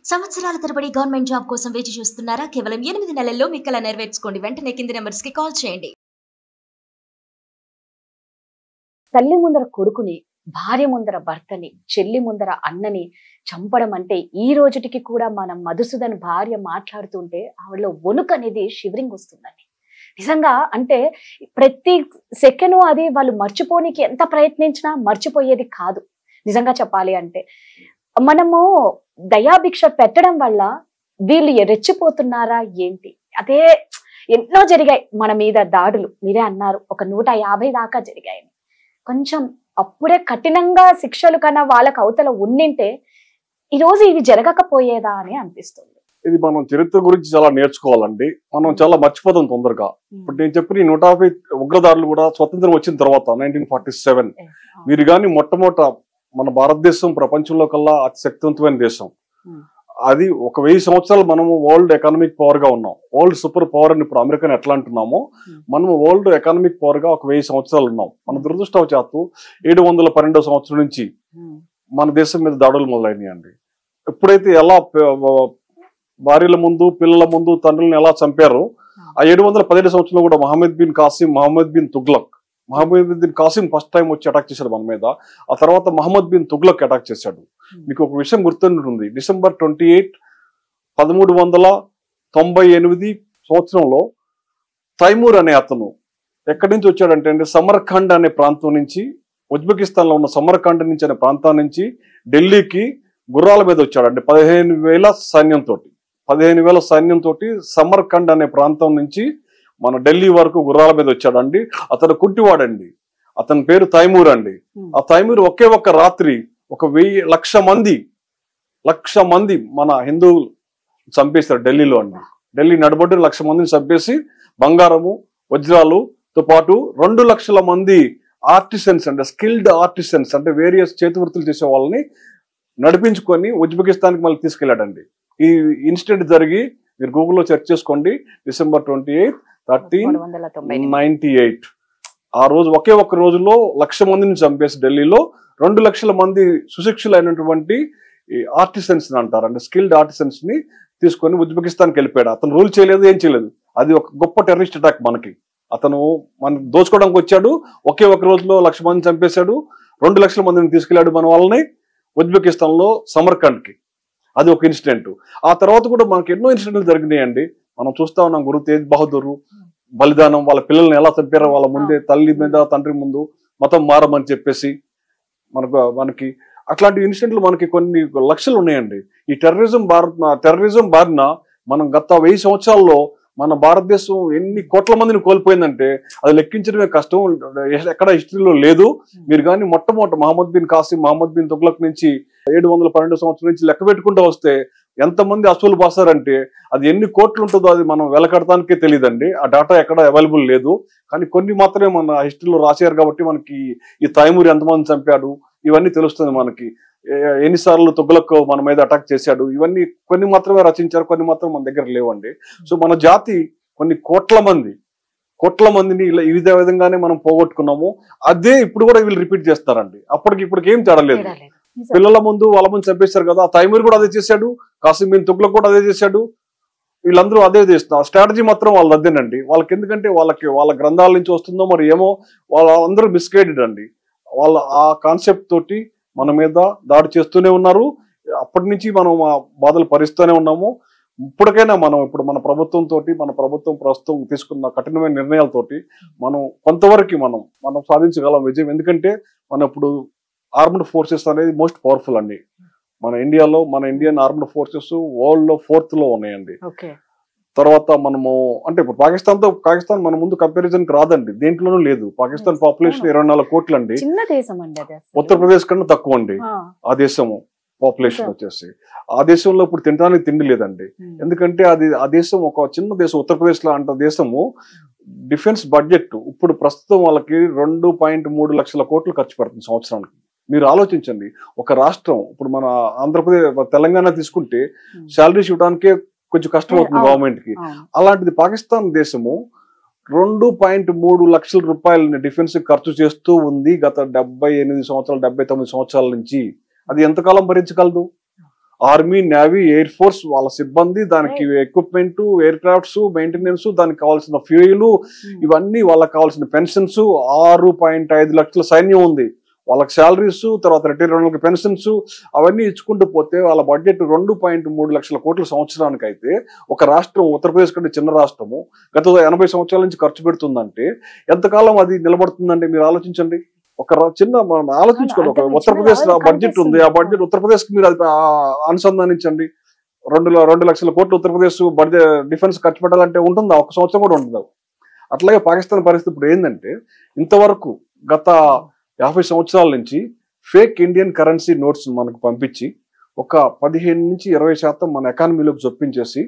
సంవత్సరాల తరబడి government job కోసం వేచి చూస్తున్నారా? కేవలం 8 నెలల్లో మీ కల నెరవేర్చుకోండి. వెంటనే కింది నంబర్స్ కి కాల్ చేయండి. తల్లి ముందర కొడుకుని, భార్య ముందర భర్తని, చెల్లి ముందర అన్నని చంపడం అంటే ఈ రోజుటికి కూడా మనం మధుసూదన్ భార్య మాట్లాడుతుంటే ఆవిడలో వణుకు అనేది షివరింగ్ వస్తుందండి. నిజంగా అంటే ప్రతి సెకండ్ అది వాళ్ళు మర్చిపోనికి ఎంత ప్రయత్నించినా మర్చిపోయేది కాదు. నిజంగా చెప్పాలి అంటే మనము దయాభిక్ష పెట్టడం వల్ల వీళ్ళు రెచ్చిపోతున్నారా ఏంటి? అదే ఎన్నో జరిగాయి మన మీద దాడులు. మీరే అన్నారు ఒక 150 దాకా జరిగాయని. కొంచెం అప్పుడే కఠినంగా శిక్షలు కన్నా వాళ్ళకి అవతల ఉండింటే ఈరోజు ఇవి జరగకపోయేదా అని అనిపిస్తుంది. ఇది మనం చరిత్ర గురించి చాలా నేర్చుకోవాలండి. మనం చాలా మర్చిపోతాం తొందరగా. ఇప్పుడు నేను చెప్పిన 150 ఉగ్రదారులు కూడా స్వతంత్రం వచ్చిన తర్వాత 1947 మీరు కానీ మొట్టమొదట మన భారతదేశం ప్రపంచంలో కల్లా అతి శక్తివంతమైన దేశం. అది ఒక 1000 సంవత్సరాలు మనము వరల్డ్ ఎకనామిక్ పవర్ గా ఉన్నాం. వరల్డ్ సూపర్ పవర్ అని ఇప్పుడు అమెరికాని ఎట్లా అంటున్నామో మనము వరల్డ్ ఎకనామిక్ పవర్ గా ఒక 1000 సంవత్సరాలు ఉన్నాం. మన దురదృష్టవశాత్తు 712వ సంవత్సరం నుంచి మన దేశం మీద దాడులు మొదలైనాయండి. ఎప్పుడైతే ఎలా భార్యల ముందు, పిల్లల ముందు తండ్రులను ఎలా చంపారో ఆ 717 సంవత్సరంలో కూడా మహమ్మద్ బిన్ కాసిం, మహమ్మద్ బిన్ తుగ్లక్, మహమ్మద్ బిన్ కాసిం ఫస్ట్ టైం వచ్చి అటాక్ చేశాడు మన మీద. ఆ తర్వాత మహమ్మద్ బిన్ తుగ్లక్ అటాక్ చేశాడు. మీకు ఒక విషయం గుర్తుంటుంది, డిసెంబర్ 28, 1398 సంవత్సరంలో తైమూర్ అనే అతను ఎక్కడి నుంచి వచ్చాడంటే అండి సమర్ఖండ్ అనే ప్రాంతం నుంచి, ఉజ్బెకిస్తాన్ లో ఉన్న సమర్ఖండ్ నుంచి అనే ప్రాంతం నుంచి ఢిల్లీకి గుర్రాల మీద వచ్చాడండి 15,000 సైన్యంతో సమర్ఖండ్ అనే ప్రాంతం నుంచి మన ఢిల్లీ వరకు గుర్రాల మీద వచ్చాడండి. అతను కుంటివాడండి. అతని పేరు తైమూర్ అండి. ఆ తైమూర్ ఒకే ఒక్క రాత్రి 1,00,000 మంది మన హిందువులు చంపేశారు ఢిల్లీలో అండి. ఢిల్లీ నడబొడ్డు 1,00,000 మందిని చంపేసి బంగారము, వజ్రాలుతో పాటు 2,00,000 మంది ఆర్టిసన్స్ అంటే స్కిల్డ్ ఆర్టిసన్స్ అంటే వేరియస్ చేతి వృత్తులు చేసే వాళ్ళని నడిపించుకొని ఉజ్బెకిస్తాన్కి మళ్ళీ తీసుకెళ్లాడండి. ఈ ఇన్సిడెంట్ జరిగి మీరు గూగుల్లో సెర్చ్ చేసుకోండి. డిసెంబర్ 28, 1398 ఆ రోజు ఒకే ఒక్క రోజులో 1,00,000 మందిని చంపేసి ఢిల్లీలో 2,00,000 మంది సుశిక్షులైనటువంటి ఆర్టిసన్స్ అంటారు అంటే స్కిల్డ్ ఆర్టిసన్స్ ని తీసుకొని ఉజ్బెకిస్తాన్కి వెళ్ళిపోయాడు. అతను రూల్ చేయలేదు, ఏం చేయలేదు. అది ఒక గొప్ప టెర్రరిస్ట్ అటాక్ మనకి. అతను మనం దోచుకోవడానికి వచ్చాడు, ఒకే ఒక రోజులో 1,00,000 మందిని చంపేశాడు, 2,00,000 మందిని తీసుకెళ్లాడు మన వాళ్ళని ఉజ్బెకిస్తాన్ లో సమర్ఖండ్కి. అది ఒక ఇన్సిడెంట్. ఆ తర్వాత కూడా మనకి ఎన్నో ఇన్సిడెంట్లు జరిగినాయండి. మనం చూస్తా ఉన్నాం గురు తేజ్ బహదూర్ బలిదానం, వాళ్ళ పిల్లల్ని ఎలా చంపారో వాళ్ళ ముందే, తల్లి మీద తండ్రి ముందు మతం మారమని చెప్పేసి మనకి అట్లాంటి ఇన్సిడెంట్లు మనకి కొన్ని లక్షలు ఉన్నాయండి. ఈ టెర్రరిజం బారిన మనం గత 1000 సంవత్సరాల్లో మన భారతదేశం ఎన్ని కోట్ల మందిని కోల్పోయిందంటే అది లెక్కించడమే కష్టం, ఎక్కడ హిస్టరీలో లేదు. మీరు కానీ మొట్టమొదటి మహమ్మద్ బిన్ కాసిం, మహమ్మద్ బిన్ తుగ్లక్ నుంచి 712 సంవత్సరం నుంచి లెక్క పెట్టుకుంటూ వస్తే ఎంతమంది అసూలు బాసారంటే అది ఎన్ని కోట్లు ఉంటుందో అది మనం వెలకడటానికే తెలియదండి. ఆ డేటా ఎక్కడ అవైలబుల్ లేదు. కానీ కొన్ని మాత్రమే మన హిస్టరీలో రాశారు కాబట్టి మనకి ఈ తైమూర్ ఎంతమంది చంపాడు ఇవన్నీ తెలుస్తుంది మనకి. ఎన్నిసార్లు తుగ్లక్ మన మీద అటాక్ చేశాడు ఇవన్నీ కొన్ని మాత్రమే రచించారు, కొన్ని మాత్రం మన దగ్గర లేవండి. సో మన జాతి కొన్ని కోట్ల మందిని ఇలా ఈ విధంగానే మనం పోగొట్టుకున్నాము. అదే ఇప్పుడు కూడా వీళ్ళు రిపీట్ చేస్తారండి. ఇప్పటికి ఏం తేడలేదు. పిల్లల ముందు వాళ్ళ ముందు చంపేశారు కదా, తైమూర్ కూడా అదే చేశాడు, కాసిం బిన్ తుగ్లక్ కూడా అదే చేశాడు. వీళ్ళందరూ అదే చేస్తున్నారు. స్ట్రాటజీ మాత్రం వాళ్ళది అదేనండి. వాళ్ళకి ఎందుకంటే వాళ్ళ గ్రంథాల నుంచి వస్తుందో మరి ఏమో, వాళ్ళందరూ మిస్గైడెడ్ అండి. వాళ్ళ ఆ కాన్సెప్ట్ తోటి మన మీద దాడి చేస్తూనే ఉన్నారు. అప్పటి నుంచి మనం ఆ బాధలు భరిస్తూనే ఉన్నాము. ఇప్పటికైనా ఇప్పుడు మన ప్రభుత్వం ప్రస్తుతం తీసుకున్న కఠినమైన నిర్ణయాలతోటి మనం కొంతవరకు మనం సాధించగలం విజయం. ఎందుకంటే ఇప్పుడు ఆర్మ్డ్ ఫోర్సెస్ అనేది మోస్ట్ పవర్ఫుల్ అండి. మన ఇండియన్ ఆర్మ్డ్ ఫోర్సెస్ వరల్డ్ లో 4th లో ఉన్నాయండి. తర్వాత అంటే ఇప్పుడు పాకిస్తాన్ మన ముందు కంపారిజన్ రాదండి, దేంట్లోనూ లేదు. పాకిస్తాన్ పాపులేషన్ 24 కోట్లు అండి. ఉత్తరప్రదేశ్ కన్నా తక్కువ అండి ఆ దేశము పాపులేషన్ వచ్చేసి. ఆ దేశంలో ఇప్పుడు తినడానికి తిండి లేదండి. ఎందుకంటే ఆ దేశం ఒక చిన్న దేశం. ఉత్తరప్రదేశ్ లాంటి దేశము డిఫెన్స్ బడ్జెట్ ఇప్పుడు ప్రస్తుతం వాళ్ళకి 2.3 లక్షల కోట్లు ఖర్చు పెడుతుంది సంవత్సరానికి. మీరు ఆలోచించండి, ఒక రాష్ట్రం ఇప్పుడు మన ఆంధ్రప్రదేశ్, తెలంగాణ తీసుకుంటే శాలరీస్ ఇవ్వడానికే కొంచెం కష్టం అవుతుంది గవర్నమెంట్ కి. అలాంటిది పాకిస్తాన్ దేశము 2.3 లక్షల రూపాయలని డిఫెన్స్ ఖర్చు చేస్తూ ఉంది గత 78 సంవత్సరాలు 79 సంవత్సరాల నుంచి. అది ఎంతకాలం భరించగలదు? ఆర్మీ, నేవీ, ఎయిర్ ఫోర్స్ వాళ్ళ సిబ్బంది, దానికి ఎక్విప్మెంట్, ఎయిర్ క్రాఫ్ట్స్, మెయింటెనెన్స్, దానికి కావాల్సిన ఫ్యూయల్, ఇవన్నీ వాళ్ళకి కావాల్సిన పెన్షన్స్, 6.5 లక్షల సైన్యం ఉంది, వాళ్ళకి శాలరీస్, తర్వాత రిటైర్ వాళ్ళకి పెన్షన్స్, అవన్నీ ఇచ్చుకుంటూ పోతే వాళ్ళ బడ్జెట్ 2.3 లక్షల కోట్ల సంవత్సరానికి అయితే ఒక రాష్ట్రం, ఉత్తరప్రదేశ్ కంటే చిన్న రాష్ట్రము, గత 80 సంవత్సరాల నుంచి ఖర్చు పెడుతుందంటే ఎంతకాలం అది నిలబడుతుందంటే మీరు ఆలోచించండి. ఒక చిన్న మనం ఆలోచించుకోండి, ఒక ఉత్తరప్రదేశ్ బడ్జెట్ ఉంది, ఆ బడ్జెట్ ఉత్తరప్రదేశ్ కి మీరు అది అనుసంధానించండి. 2 లక్షల కోట్లు ఉత్తరప్రదేశ్ డిఫెన్స్ ఖర్చు పెట్టాలంటే ఉంటుందా? ఒక సంవత్సరం కూడా ఉండదు. అట్లాగే పాకిస్తాన్ పరిస్థితి ఇప్పుడు ఏంటంటే, ఇంతవరకు గత 50 సంవత్సరాల నుంచి ఫేక్ ఇండియన్ కరెన్సీ నోట్స్ మనకు పంపించి ఒక 15 నుంచి 20% మన ఎకానమీలోకి చొప్పించేసి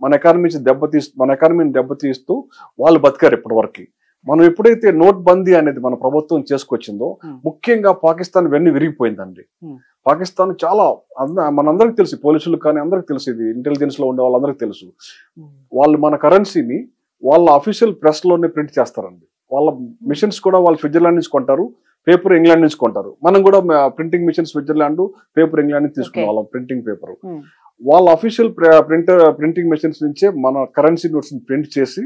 మన ఎకానమీని దెబ్బతీస్తూ వాళ్ళు బతికారు ఇప్పటి వరకు. మనం ఎప్పుడైతే నోట్ బందీ అనేది మన ప్రభుత్వం చేసుకొచ్చిందో, ముఖ్యంగా పాకిస్తాన్ వెన్ను విరిగిపోయిందండి. పాకిస్తాన్ చాలా మనందరికి తెలుసు, పోలీసులకు కానీ అందరికి తెలుసు, ఇది ఇంటెలిజెన్స్ లో ఉండే వాళ్ళందరికీ తెలుసు. వాళ్ళు మన కరెన్సీని వాళ్ళ అఫీషియల్ ప్రెస్ లోనే ప్రింట్ చేస్తారండి. వాళ్ళ మిషన్స్ కూడా వాళ్ళు స్విట్జర్లాండ్ నుంచి కొంటారు, పేపర్ ఇంగ్లాండ్ నుంచి కొంటారు. మనం కూడా printing machine Switzerland, paper England నుంచి తీసుకునే వాళ్ళం ప్రింటింగ్ పేపర్. వాళ్ళ అఫీషియల్ ప్రింటింగ్ మిషన్స్ నుంచే మన కరెన్సీ నోట్స్ ప్రింట్ చేసి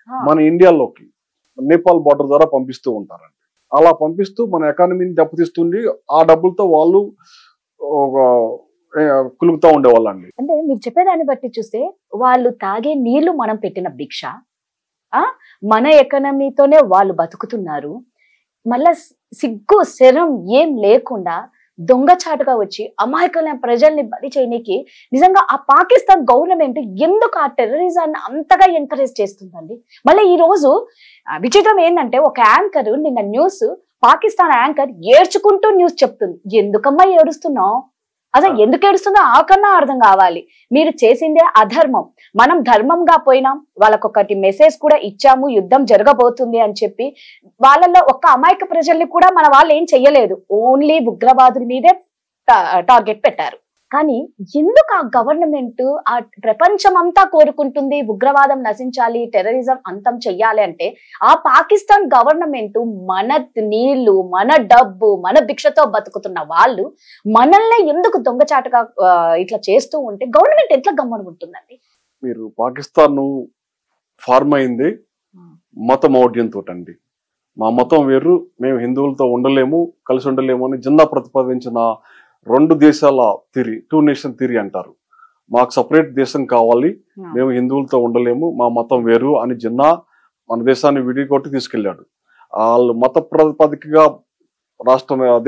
మన ఇండియాలోకి నేపాల్ బార్డర్ ద్వారా పంపిస్తూ ఉంటారండి. అలా పంపిస్తూ మన ఎకానమీని దెబ్బతీస్తుంది. ఆ డబ్బులతో వాళ్ళు కులుగుతూ ఉండేవాళ్ళండి. అంటే మీరు చెప్పేదాన్ని బట్టి చూస్తే వాళ్ళు తాగే నీళ్లు మనం పెట్టిన భిక్ష, మన ఎకానమీతోనే వాళ్ళు బతుకుతున్నారు. మళ్ళా సిగ్గు శరం ఏం లేకుండా దొంగచాటుగా వచ్చి అమాయకులైన ప్రజల్ని బలి చేయడానికి నిజంగా ఆ పాకిస్తాన్ గవర్నమెంట్ ఎందుకు ఆ టెర్రరిజాన్ని అంతగా ఎంకరేజ్ చేస్తుందండి? మళ్ళీ ఈ రోజు విచిత్రం ఏంటంటే, ఒక యాంకర్ నిన్న న్యూస్, పాకిస్తాన్ యాంకర్ ఏడ్చుకుంటూ న్యూస్ చెప్తుంది. ఎందుకమ్మా ఏడుస్తున్నావు? అసలు ఎందుకు ఏడుస్తుందో ఆ కన్నా అర్థం కావాలి. మీరు చేసిందే అధర్మం, మనం ధర్మంగా పోయినాం, వాళ్ళకొకటి మెసేజ్ కూడా ఇచ్చాము, యుద్ధం జరగబోతుంది అని చెప్పి. వాళ్ళల్లో ఒక్క అమాయక ప్రజల్ని కూడా మన వాళ్ళు ఏం చెయ్యలేదు, ఓన్లీ ఉగ్రవాదుల మీదే టార్గెట్ పెట్టారు. కానీ ఎందుకు ఆ గవర్నమెంట్, ఆ ప్రపంచం అంతా కోరుకుంటుంది ఉగ్రవాదం నశించాలి, టెర్రరిజం అంతం చెయ్యాలి అంటే, ఆ పాకిస్తాన్ గవర్నమెంట్ మన నీళ్లు, మన డబ్బు, మన భిక్షతో బతుకుతున్న వాళ్ళు మనల్ని ఎందుకు దొంగచాటుగా ఇట్లా చేస్తూ ఉంటే గవర్నమెంట్ ఎట్లా గమ్మనుకుంటుందండి? మీరు పాకిస్తాన్ ఫార్మ్ అయింది మతమౌఢ్యంతో అండి. మా మతం వేరు, మేము హిందువులతో ఉండలేము, కలిసి ఉండలేము అని జిన్నా ప్రతిపాదించిన 2 దేశాల థియరీ, 2 నేషన్ థియరీ అంటారు. మాకు సపరేట్ దేశం కావాలి, మేము హిందువులతో ఉండలేము, మా మతం వేరు అని జిన్నా మన దేశాన్ని విడిగొట్టి తీసుకెళ్లాడు. వాళ్ళు మత ప్రాతిపదికగా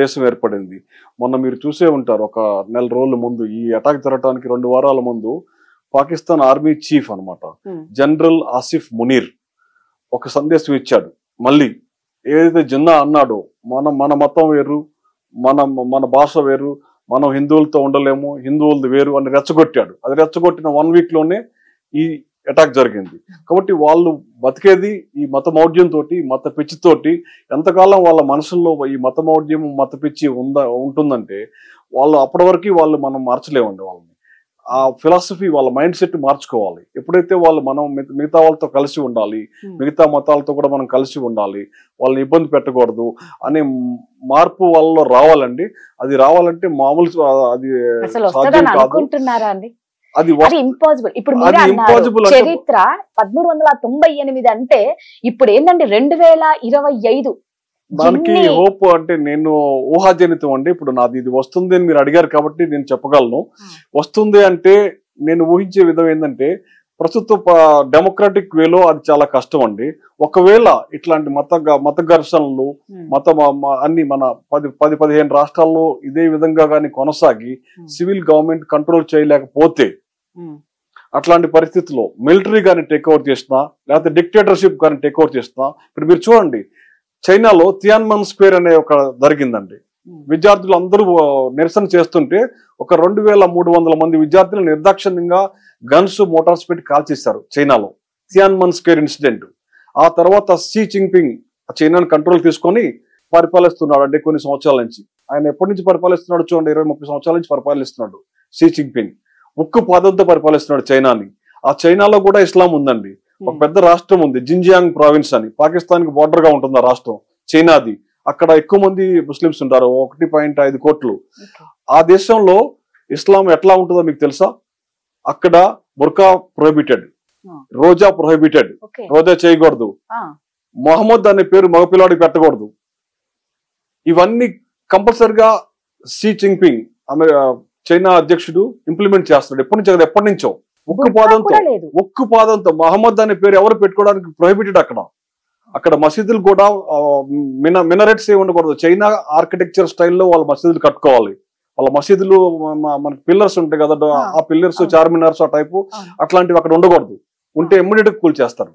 దేశం ఏర్పడింది. మొన్న మీరు చూసే ఉంటారు, ఒక 1 నెల రోజుల ముందు, ఈ అటాక్ జరగడానికి 2 వారాల ముందు పాకిస్తాన్ ఆర్మీ చీఫ్ అన్నమాట జనరల్ ఆసిఫ్ మునీర్ ఒక సందేశం ఇచ్చాడు. మళ్ళీ ఏదైతే జిన్నా అన్నాడో, మన మతం వేరు, మన భాష వేరు, మనం హిందువులతో ఉండలేము, హిందువులది వేరు అని రెచ్చగొట్టాడు. అది రెచ్చగొట్టిన 1 వీక్ లోనే ఈ అటాక్ జరిగింది. కాబట్టి వాళ్ళు బతికేది ఈ మతమౌఢ్యంతో, మత పిచ్చితోటి. ఎంతకాలం వాళ్ళ మనసుల్లో ఈ మతమౌఢ్యం, మత పిచ్చి ఉంటుందంటే వాళ్ళు అప్పటి వరకు మనం మార్చలేమండి. వాళ్ళని ఆ ఫిలాసఫీ, వాళ్ళ మైండ్ సెట్ మార్చుకోవాలి. ఎప్పుడైతే మనం మిగతా వాళ్ళతో కలిసి ఉండాలి, మిగతా మతాలతో కూడా మనం కలిసి ఉండాలి, వాళ్ళని ఇబ్బంది పెట్టకూడదు అనే మార్పు వాళ్ళలో రావాలండి. అది రావాలంటే మామూలు అది సాధ్యం కాదు, అది ఇంపాసిబుల్. ఇప్పుడు చరిత్ర 1398 అంటే ఇప్పుడు ఏంటంటే 2025. దానికి హోప్ అంటే నేను ఊహాజనితం అండి. ఇప్పుడు నాది ఇది వస్తుంది అని మీరు అడిగారు కాబట్టి నేను చెప్పగలను. వస్తుంది అంటే నేను ఊహించే విధం ఏంటంటే, ప్రస్తుత డెమోక్రాటిక్ వేలో అది చాలా కష్టం అండి. ఒకవేళ ఇట్లాంటి మత ఘర్షణలు, అన్ని మన 10-15 రాష్ట్రాల్లో ఇదే విధంగా కానీ కొనసాగి సివిల్ గవర్నమెంట్ కంట్రోల్ చేయలేకపోతే, అట్లాంటి పరిస్థితుల్లో మిలిటరీ కానీ టేక్ ఓవర్ చేసినా, లేకపోతే డిక్టేటర్షిప్ కానీ టేక్ ఓవర్ చేసినా, ఇప్పుడు మీరు చూడండి చైనాలో తియాన్మన్ స్క్వేర్ అనే ఒక జరిగిందండి. విద్యార్థులు అందరూ నిరసన చేస్తుంటే ఒక 2300 మంది విద్యార్థులు నిర్దాక్షిణ్యంగా గన్స్, మోటార్స్ పెట్టి కాల్చేశారు చైనాలో, తియాన్మన్ స్క్వేర్ ఇన్సిడెంట్. ఆ తర్వాత షీ జిన్పింగ్ చైనాను కంట్రోల్ తీసుకొని పరిపాలిస్తున్నాడు అండి కొన్ని సంవత్సరాల నుంచి. ఆయన ఎప్పటి నుంచి పరిపాలిస్తున్నాడు చూడండి, 20-30 సంవత్సరాల నుంచి పరిపాలిస్తున్నాడు షీ జిన్పింగ్. ఉక్కు పాదంతో పరిపాలిస్తున్నాడు చైనాని. ఆ చైనాలో కూడా ఇస్లాం ఉందండి. ఒక పెద్ద రాష్ట్రం ఉంది జిన్జియాంగ్ ప్రావిన్స్ అని, పాకిస్తాన్ కి బోర్డర్ గా ఉంటుంది ఆ రాష్ట్రం, చైనాది. అక్కడ ఎక్కువ మంది ముస్లింస్ ఉంటారు, 1.5 కోట్లు. ఆ దేశంలో ఇస్లాం ఎట్లా ఉంటుందో మీకు తెలుసా? అక్కడ బుర్కా ప్రొహిబిటెడ్, రోజా ప్రొహిబిటెడ్, రోజా చేయకూడదు, మొహమ్మద్ అనే పేరు మగపిల్లాడికి పెట్టకూడదు. ఇవన్నీ కంపల్సరిగా షీ జిన్పింగ్ చైనా అధ్యక్షుడు ఇంప్లిమెంట్ చేస్తున్నాడు. ఎప్పటి నుంచో ఉక్కు పాదంతో మహమ్మద్ అనే పేరు ఎవరు పెట్టుకోవడానికి ప్రొహిబిటెడ్. అక్కడ మసీదులు కూడా మినరెట్స్ ఏ ఉండకూడదు. చైనా ఆర్కిటెక్చర్ స్టైల్లో వాళ్ళ మసీదులు కట్టుకోవాలి. వాళ్ళ మసీదులు మన పిల్లర్స్ ఉంటాయి కదా, ఆ పిల్లర్స్ చార్మినార్స్ ఆ టైపు అట్లాంటివి అక్కడ ఉండకూడదు. ఉంటే ఇమ్మీడియట్ కూల్ చేస్తారు.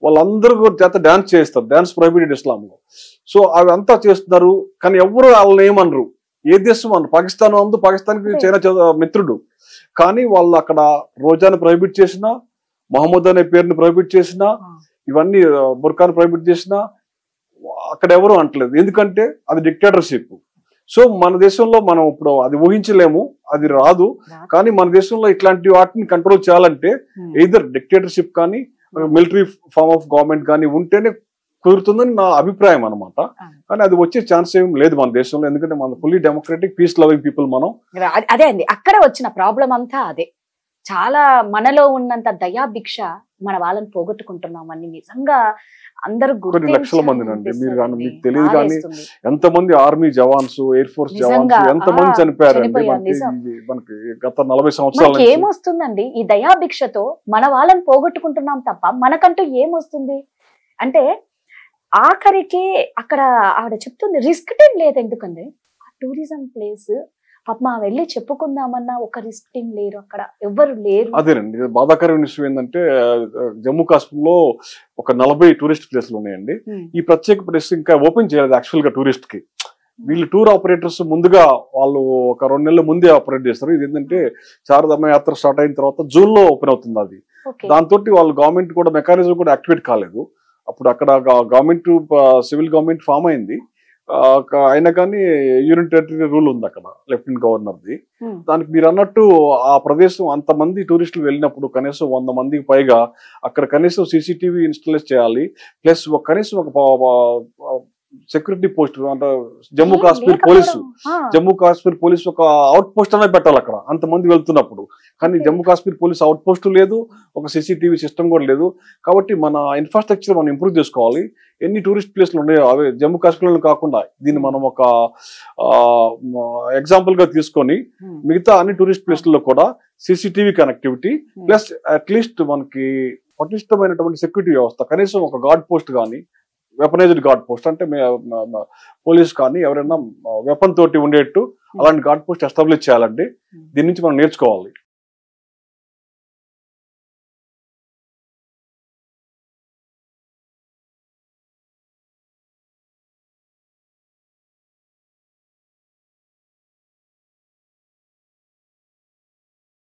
వాళ్ళందరూ చేత డాన్స్ చేస్తారు. డాన్స్ ప్రొహిబిటెడ్ ఇస్లాంలో. సో అవి అంతా చేస్తున్నారు. కానీ ఎవరు వాళ్ళని ఏమనరు. ఏ దేశం అన్నారు? పాకిస్తాన్ అందు, పాకిస్తాన్కి చైనా మిత్రుడు. కానీ వాళ్ళు అక్కడ రోజాను ప్రొహిబిట్ చేసినా, మహమ్మద్ అనే పేరుని ప్రొహిబిట్ చేసినా, ఇవన్నీ బుర్కాను ప్రొహిబిట్ చేసినా అక్కడ ఎవరు అంటలేదు. ఎందుకంటే అది డిక్టేటర్షిప్. సో మన దేశంలో మనం ఇప్పుడు అది ఊహించలేము, అది రాదు. కానీ మన దేశంలో ఇట్లాంటి వాటిని కంట్రోల్ చేయాలంటే ఎయిదర్ డిక్టేటర్షిప్ కానీ మిలిటరీ ఫార్మ్ ఆఫ్ గవర్నమెంట్ కానీ ఉంటేనే కుదురుతుందని నా అభిప్రాయం అనమాట. కానీ అది వచ్చే ఛాన్స్ ఏం లేదు మన దేశంలో. ఎందుకంటే మన fully democratic peace loving people మనం. అదే అండి, అక్కడ వచ్చిన ప్రాబ్లం అంతా అదే. చాలా మనలో ఉన్నంత దయాభిక్ష మన వాళ్ళని పోగొట్టుకుంటున్నామని నిజంగా అందరూ కొన్ని లక్షల మంది అండి. మీరు కానీ మీకు తెలియదు కానీ ఎంతమంది army jawans, air force jawans ఎంతమంది చనిపోయారండి మనకి గత 40 సంవత్సరాలు. ఏమొస్తుందండి ఈ దయాభిక్షతో? మన వాళ్ళని పోగొట్టుకుంటున్నాం తప్ప మనకంటూ ఏమొస్తుంది? అంటే ఆఖరికి అక్కడ ఆవిడ చెప్తుంది రిస్క్ టీమ్ లేదు. ఎందుకండి టూరిజం ప్లేస్, పాపం వెళ్ళి చెప్పుకుందామన్నా ఒక రిస్క్ టీమ్ లేరు, అక్కడ ఎవరు లేరు. అదేనండి బాధాకరమైన విషయం ఏంటంటే జమ్మూ కాశ్మీర్ లో ఒక 40 టూరిస్ట్ ప్లేస్లు ఉన్నాయండి. ఈ ప్రత్యేక ప్లేస్ ఇంకా ఓపెన్ చేయలేదు యాక్చువల్ గా టూరిస్ట్ కి. వీళ్ళు టూర్ ఆపరేటర్స్ ముందుగా వాళ్ళు ఒక 2 నెలల ముందే ఆపరేట్ చేస్తారు. ఇది ఏంటంటే చారధామ యాత్ర స్టార్ట్ అయిన తర్వాత జూన్ లో ఓపెన్ అవుతుంది అది. దాంతో వాళ్ళు గవర్నమెంట్ కూడా మెకానిజం కూడా యాక్టివేట్ కాలేదు. అప్పుడు అక్కడ గవర్నమెంట్ సివిల్ గవర్నమెంట్ ఫామ్ అయింది. అయినా కానీ యూనియన్ టెరిటరీ రూల్ ఉంది అక్కడ లెఫ్టినెంట్ గవర్నర్ది. దానికి మీరు అన్నట్టు ఆ ప్రదేశం అంతమంది టూరిస్టులు వెళ్ళినప్పుడు కనీసం 100 మందికి పైగా అక్కడ కనీసం సీసీటీవీ ఇన్స్టాలేట్ చేయాలి. ప్లస్ కనీసం ఒక సెక్యూరిటీ పోస్ట్ అంటే జమ్మూ కాశ్మీర్ పోలీసు ఒక అవుట్ పోస్ట్ అనే పెట్టాలి అక్కడ అంతమంది వెళ్తున్నప్పుడు. కానీ Jammu Kashmir police out post లేదు, ఒక సీసీటీవీ సిస్టమ్ కూడా లేదు. కాబట్టి మన ఇన్ఫ్రాస్ట్రక్చర్ మనం ఇంప్రూవ్ చేసుకోవాలి. ఎన్ని టూరిస్ట్ ప్లేస్లు ఉన్నాయో అవి జమ్మూ కాశ్మీర్లో కాకుండా దీన్ని మనం ఒక ఎగ్జాంపుల్ గా తీసుకొని మిగతా అన్ని టూరిస్ట్ ప్లేస్లలో కూడా సీసీటీవీ కనెక్టివిటీ ప్లస్ అట్లీస్ట్ మనకి పటిష్టమైనటువంటి సెక్యూరిటీ వ్యవస్థ, కనీసం ఒక గార్డ్ పోస్ట్ కానీ వెపనైజ్డ్ గార్డ్ పోస్ట్ అంటే పోలీస్ కానీ ఎవరైనా వెపన్ తోటి ఉండేట్టు అలాంటి గార్డ్ పోస్ట్ ఎస్టాబ్లిష్ చేయాలండి. దీని నుంచి మనం నేర్చుకోవాలి.